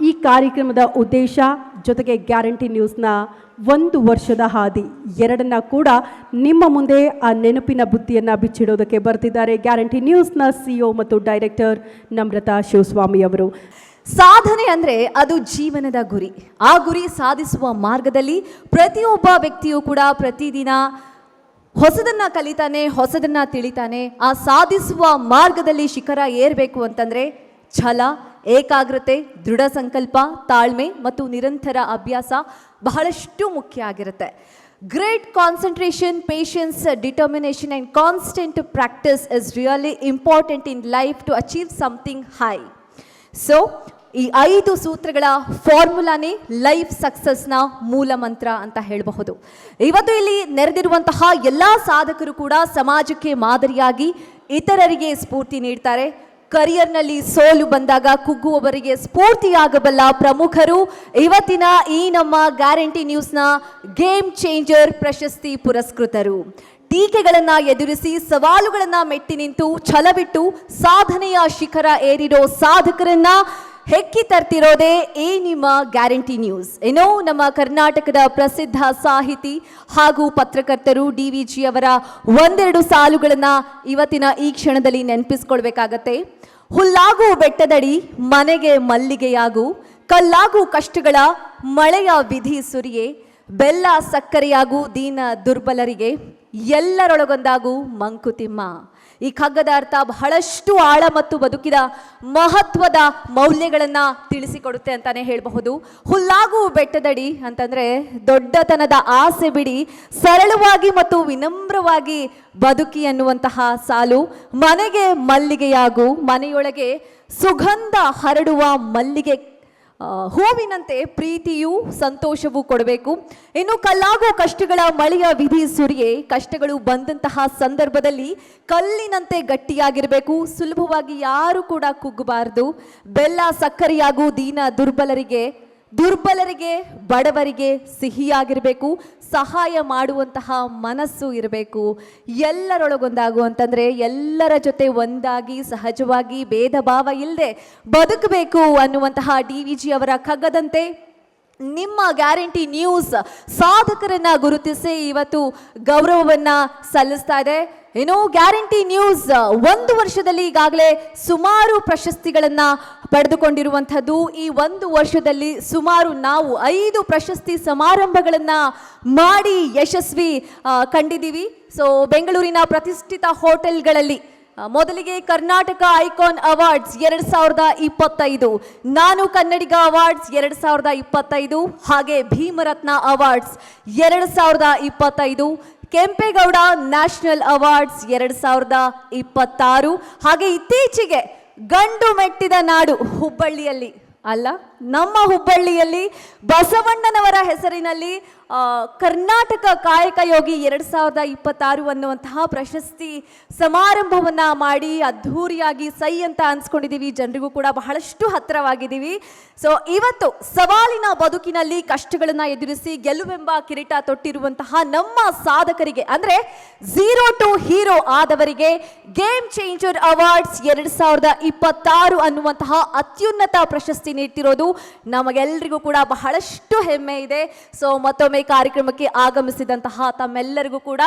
ಈ ಕಾರ್ಯಕ್ರಮದ ಉದ್ದೇಶ ಜೊತೆಗೆ ಗ್ಯಾರಂಟಿ ನ್ಯೂಸ್ನ 1 ವರ್ಷದ ಹಾದಿ ಎರಡನ್ನ ಕೂಡ ನಿಮ್ಮ ಮುಂದೆ ಆ ನೆನಪಿನ ಬುತ್ತಿಯನ್ನು ಬಿಚ್ಚಿಡೋದಕ್ಕೆ ಬರ್ತಿದ್ದಾರೆ ಗ್ಯಾರಂಟಿ ನ್ಯೂಸ್ನ ಸಿಇಒ ಮತ್ತು ಡೈರೆಕ್ಟರ್ ನಮ್ರತಾ ಶಿವಸ್ವಾಮಿ ಅವರು. ಸಾಧನೆ ಅಂದರೆ ಅದು ಜೀವನದ ಗುರಿ. ಆ ಗುರಿ ಸಾಧಿಸುವ ಮಾರ್ಗದಲ್ಲಿ ಪ್ರತಿಯೊಬ್ಬ ವ್ಯಕ್ತಿಯೂ ಕೂಡ ಪ್ರತಿದಿನ ಹೊಸದನ್ನ ಕಲಿತಾನೆ, ಹೊಸದನ್ನ ತಿಳಿತಾನೆ. ಆ ಸಾಧಿಸುವ ಮಾರ್ಗದಲ್ಲಿ ಶಿಖರ ಏರಬೇಕು ಅಂತಂದರೆ ಛಲ, ಏಕಾಗ್ರತೆ, ದೃಢ ಸಂಕಲ್ಪ, ತಾಳ್ಮೆ ಮತ್ತು ನಿರಂತರ ಅಭ್ಯಾಸ ಬಹಳಷ್ಟು ಮುಖ್ಯ ಆಗಿರುತ್ತೆ. Great concentration, patience, determination and constant practice is really important in life to achieve something high. So ಈ 5 ಸೂತ್ರಗಳ ಫಾರ್ಮುಲಾನೇ ಲೈಫ್ ಸಕ್ಸಸ್ನ ಮೂಲ ಮಂತ್ರ ಅಂತ ಹೇಳಬಹುದು. ಇವತ್ತು ಇಲ್ಲಿ ನೆರೆದಿರುವಂತಹ ಎಲ್ಲ ಸಾಧಕರು ಕೂಡ ಸಮಾಜಕ್ಕೆ ಮಾದರಿಯಾಗಿ ಇತರರಿಗೆ ಸ್ಫೂರ್ತಿ ನೀಡ್ತಾರೆ. ಕರಿಯರ್ನಲ್ಲಿ ಸೋಲು ಬಂದಾಗ ಕುಗ್ಗುವವರಿಗೆ ಸ್ಫೂರ್ತಿಯಾಗಬಲ್ಲ ಪ್ರಮುಖರು ಇವತ್ತಿನ ಈ ನಮ್ಮ ಗ್ಯಾರಂಟಿ ನ್ಯೂಸ್ನ ಗೇಮ್ ಚೇಂಜರ್ ಪ್ರಶಸ್ತಿ ಪುರಸ್ಕೃತರು. ಟೀಕೆಗಳನ್ನು ಎದುರಿಸಿ ಸವಾಲುಗಳನ್ನು ಮೆಟ್ಟಿ ನಿಂತು ಛಲಬಿಟ್ಟು ಸಾಧನೆಯ ಶಿಖರ ಏರಿರೋ ಸಾಧಕರನ್ನ ಹೆಕ್ಕಿ ತರ್ತಿರೋದೇ ಈ ನಿಮ್ಮ ಗ್ಯಾರಂಟಿ ನ್ಯೂಸ್. ಏನೋ ನಮ್ಮ ಕರ್ನಾಟಕದ ಪ್ರಸಿದ್ಧ ಸಾಹಿತಿ ಹಾಗೂ ಪತ್ರಕರ್ತರು DVG ಅವರ 1-2 ಸಾಲುಗಳನ್ನು ಇವತ್ತಿನ ಈ ಕ್ಷಣದಲ್ಲಿ ನೆನಪಿಸ್ಕೊಳ್ಬೇಕಾಗತ್ತೆ. ಹುಲ್ಲಾಗು ಬೆಟ್ಟದಡಿ ಮನೆಗೆ ಮಲ್ಲಿಗೆಯಾಗು, ಕಲ್ಲಾಗು ಕಷ್ಟಗಳ ಮಳೆಯ ವಿಧಿ ಸುರಿಯೇ, ಬೆಲ್ಲ ಸಕ್ಕರೆಯಾಗು ದೀನ ದುರ್ಬಲರಿಗೆ, ಎಲ್ಲರೊಳಗೊಂದಾಗು ಮಂಕುತಿಮ್ಮ. ಈ ಕಗ್ಗದ ಅರ್ಥ ಬಹಳಷ್ಟು ಆಳ ಮತ್ತು ಬದುಕಿದ ಮಹತ್ವದ ಮೌಲ್ಯಗಳನ್ನು ತಿಳಿಸಿಕೊಡುತ್ತೆ ಅಂತಾನೆ ಹೇಳಬಹುದು. ಹುಲ್ಲಾಗು ಬೆಟ್ಟದಡಿ ಅಂತಂದ್ರೆ ದೊಡ್ಡತನದ ಆಸೆ ಬಿಡಿ, ಸರಳವಾಗಿ ಮತ್ತು ವಿನಮ್ರವಾಗಿ ಬದುಕಿ ಅನ್ನುವಂತಹ ಸಾಲು. ಮನೆಗೆ ಮಲ್ಲಿಗೆಯಾಗು, ಮನೆಯೊಳಗೆ ಸುಗಂಧ ಹರಡುವ ಮಲ್ಲಿಗೆ ಹೂವಿನಂತೆ ಪ್ರೀತಿಯೂ ಸಂತೋಷವೂ ಕೊಡಬೇಕು. ಇನ್ನು ಕಲ್ಲಾಗೋ ಕಷ್ಟಗಳ ಮಳೆಯ ವಿಧಿ ಸುರಿಯೇ, ಕಷ್ಟಗಳು ಬಂದಂತಹ ಸಂದರ್ಭದಲ್ಲಿ ಕಲ್ಲಿನಂತೆ ಗಟ್ಟಿಯಾಗಿರಬೇಕು, ಸುಲಭವಾಗಿ ಯಾರು ಕೂಡ ಕುಗ್ಗಬಾರದು. ಬೆಲ್ಲ ಸಕ್ಕರೆಯಾಗೂ ದೀನ ದುರ್ಬಲರಿಗೆ ಬಡವರಿಗೆ ಸಿಹಿಯಾಗಿರಬೇಕು, ಸಹಾಯ ಮಾಡುವಂತಹ ಮನಸ್ಸು ಇರಬೇಕು. ಎಲ್ಲರೊಳಗೊಂದಾಗು ಅಂತಂದರೆ ಎಲ್ಲರ ಜೊತೆ ಒಂದಾಗಿ ಸಹಜವಾಗಿ ಭೇದ ಭಾವ ಇಲ್ಲದೆ ಬದುಕಬೇಕು ಅನ್ನುವಂತಹ DVG ಅವರ ಕಗ್ಗದಂತೆ ನಿಮ್ಮ ಗ್ಯಾರಂಟಿ ನ್ಯೂಸ್ ಸಾಧಕರನ್ನ ಗುರುತಿಸಿ ಇವತ್ತು ಗೌರವವನ್ನ ಸಲ್ಲಿಸ್ತಾ ಇದೆ. ಏನೋ ಗ್ಯಾರಂಟಿ ನ್ಯೂಸ್ 1 ವರ್ಷದಲ್ಲಿ ಈಗಾಗಲೇ ಸುಮಾರು ಪ್ರಶಸ್ತಿಗಳನ್ನ ಪಡೆದುಕೊಂಡಿರುವಂಥದ್ದು. ಈ 1 ವರ್ಷದಲ್ಲಿ ಸುಮಾರು ನಾವು 5 ಪ್ರಶಸ್ತಿ ಸಮಾರಂಭಗಳನ್ನ ಮಾಡಿ ಯಶಸ್ವಿ ಕಂಡಿದ್ದೀವಿ. ಸೊ ಬೆಂಗಳೂರಿನ ಪ್ರತಿಷ್ಠಿತ ಹೋಟೆಲ್ಗಳಲ್ಲಿ ಮೊದಲಿಗೆ ಕರ್ನಾಟಕ ಐಕಾನ್ ಅವಾರ್ಡ್ಸ್ 2025, ನಾನು ಕನ್ನಡಿಗ ಅವಾರ್ಡ್ಸ್ 2025, ಹಾಗೆ ಭೀಮರತ್ನ ಅವಾರ್ಡ್ಸ್ 2025, ಕೆಂಪೇಗೌಡ ನ್ಯಾಷನಲ್ ಅವಾರ್ಡ್ಸ್ 2026, ಹಾಗೆ ಇತ್ತೀಚೆಗೆ ಗಂಡು ಮೆಟ್ಟಿದ ನಾಡು ಹುಬ್ಬಳ್ಳಿಯಲ್ಲಿ ಅಲ್ಲ, ನಮ್ಮ ಹುಬ್ಬಳ್ಳಿಯಲ್ಲಿ ಬಸವಣ್ಣನವರ ಹೆಸರಿನಲ್ಲಿ ಕರ್ನಾಟಕ ಕಾಯಕ ಯೋಗಿ 2026 ಅನ್ನುವಂತಹ ಪ್ರಶಸ್ತಿ ಸಮಾರಂಭವನ್ನ ಮಾಡಿ ಅದ್ಧೂರಿಯಾಗಿ ಸೈ ಅಂತ ಅನ್ಸ್ಕೊಂಡಿದ್ದೀವಿ. ಜನರಿಗೂ ಕೂಡ ಬಹಳಷ್ಟು ಹತ್ತಿರವಾಗಿದ್ದೀವಿ. ಸೊ ಇವತ್ತು ಸವಾಲಿನ ಬದುಕಿನಲ್ಲಿ ಕಷ್ಟಗಳನ್ನ ಎದುರಿಸಿ ಗೆಲುವೆಂಬ ಕಿರೀಟ ತೊಟ್ಟಿರುವಂತಹ ನಮ್ಮ ಸಾಧಕರಿಗೆ ಅಂದ್ರೆ 0 to ಹೀರೋ ಆದವರಿಗೆ ಗೇಮ್ ಚೇಂಜರ್ ಅವಾರ್ಡ್ಸ್ 2026 ಅನ್ನುವಂತಹ ಅತ್ಯುನ್ನತ ಪ್ರಶಸ್ತಿ ನೀಡ್ತಿರೋದು ನಮಗೆಲ್ಲರಿಗೂ ಕೂಡ ಬಹಳಷ್ಟು ಹೆಮ್ಮೆ ಇದೆ. ಸೊ ಮತ್ತೊಮ್ಮೆ ಕಾರ್ಯಕ್ರಮಕ್ಕೆ ಆಗಮಿಸಿದಂತಹ ತಮ್ಮೆಲ್ಲರಿಗೂ ಕೂಡ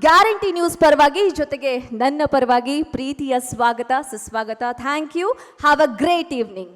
ಗ್ಯಾರಂಟಿ ನ್ಯೂಸ್ ಪರವಾಗಿ ಜೊತೆಗೆ ನನ್ನ ಪರವಾಗಿ ಪ್ರೀತಿಯ ಸ್ವಾಗತ, ಸುಸ್ವಾಗತ. Thank you. Have a great evening.